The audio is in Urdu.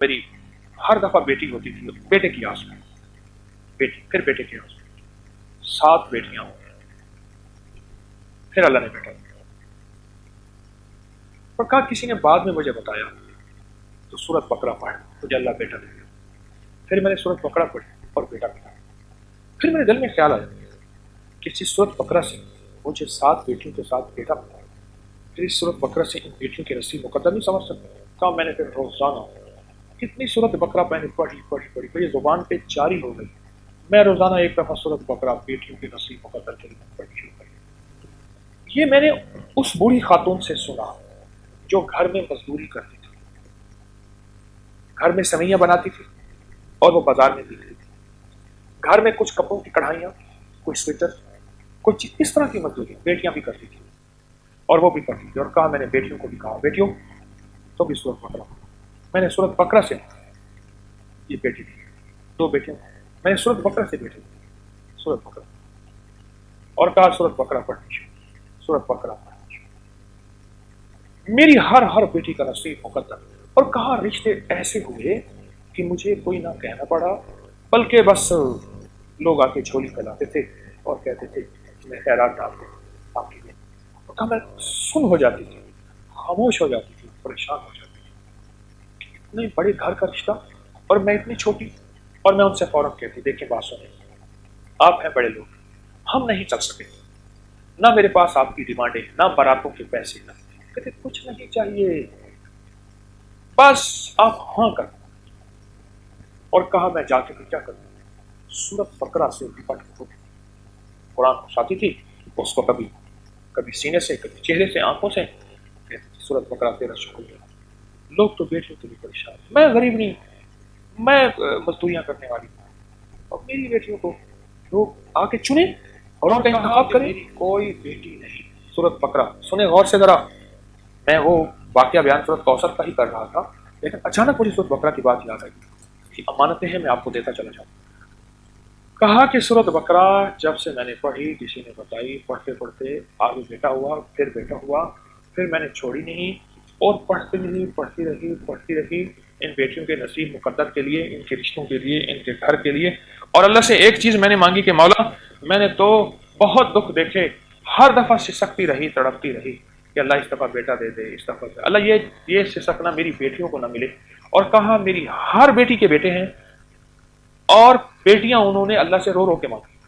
میری ہر دفعہ بیٹی ہوتی تھی، بیٹے کی آس میں، بیٹی، پھر بیٹے کی آس میں، 7 بیٹیاں ہوں، پھر اللہ نے بیٹا دیا۔ اور کہا کسی نے بعد میں مجھے بتایا تو سورت بقرہ پڑھ، مجھے اللہ بیٹا دے گا۔ پھر میں نے سورت بقرہ پڑھی اور بیٹا ملا۔ پھر میرے دل میں خیال آیا کہ اس سورت بقرہ سے مجھے 7 بیٹیوں کے ساتھ بیٹا ملا، پھر اس سورت بقرہ سے ان بیٹیوں کے نصیب مقدر نہیں سمجھ سکتا۔ کہا میں نے پھر روزانہ کتنی سورت بقرہ میں نے پڑھی، یہ زبان پہ جاری ہو گئی، میں روزانہ ایک دفعہ سورت بقرہ بیٹیوں کے نصیب مقدر کے لیے پڑھنی شروع کری۔ یہ میں نے اس بوڑھی خاتون سے سنا جو گھر میں مزدوری کرتی تھی، گھر میں سوئیاں بناتی تھی اور وہ بازار میں بیچتی تھی، گھر میں کچھ کپڑوں کی کڑھائیاں، کوئی سویٹر، کچھ اس طرح کی مزدوری بیٹیاں بھی کرتی تھی اور وہ بھی کرتی تھی۔ اور کہا میں نے بیٹیوں کو بھی کہا بیٹیوں تو بھی سورت بقرہ، میں نے سورت بقرہ سے یہ بیٹی تھی 2 بیٹیاں، میں نے سورت بقرہ سے بیٹی تھی، سورت بقرہ، اور کہا سورت بقرہ پڑھنی چاہیے، سورت بقرہ پڑھنی چاہیے۔ میری ہر بیٹی کا نصیب مقدر، اور کہا رشتے ایسے ہوئے کہ مجھے کوئی نہ کہنا پڑا، بلکہ بس لوگ آ کے جھولی پھیلاتے تھے اور کہتے تھے میں خیرات ڈال دوں آپ کی لیے۔ اور کہا میں سن ہو جاتی تھی، خاموش ہو جاتی تھی، پریشان ہو جاتی تھی، اتنے بڑے گھر کا رشتہ اور میں اتنی چھوٹی۔ اور میں ان سے فوراً کہتی دیکھیں بات سنیں، آپ ہیں بڑے لوگ، ہم نہیں چل سکے، نہ میرے پاس آپ کی ڈیمانڈیں، نہ باراتوں کے پیسے، نہ کہتے کچھ نہیں چاہیے، بس آپ ہاں کر۔ اور کہا میں جا کے کیا کروں، سورت بقرہ سے لپٹ کے قرآن اٹھاتی تھی، اس کو کبھی سینے سے، کبھی چہرے سے، آنکھوں سے، سورت بقرہ تیرا شکریہ۔ لوگ تو بیٹھے کے لیے پریشان، میں غریب نہیں، میں مزدوریاں کرنے والی ہوں، اور میری بیٹیوں کو لوگ آ کے چنیں اور ان کا انتخاب کریں، میری کوئی بیٹی نہیں۔ سورت بقرہ سنیں غور سے ذرا، میں وہ واقعہ بیان سورت کوثر کا ہی کر رہا تھا، لیکن اچانک مجھے سورت بقرہ کی بات یاد آئی کہ امانتیں ہیں میں آپ کو دیتا چلا جاؤں۔ کہا کہ سورت بقرہ جب سے میں نے پڑھی، کسی نے بتائی، پڑھتے پڑھتے آگے بیٹا ہوا، پھر بیٹا ہوا، پھر میں نے چھوڑی نہیں اور پڑھتی رہی ان بیٹیوں کے نصیب مقدر کے لیے، ان کے رشتوں کے لیے، ان کے گھر کے لیے۔ اور اللہ سے ایک چیز میں نے مانگی کہ مولا میں نے تو بہت دکھ دیکھے، ہر دفعہ سسکتی رہی، تڑپتی رہی کہ اللہ اس دفعہ بیٹا دے دے، اس دفعہ اللہ یہ سسکنا میری بیٹیوں کو نہ ملے۔ اور کہا میری ہر بیٹی کے بیٹے ہیں اور بیٹیاں انہوں نے اللہ سے رو رو کے مانگی۔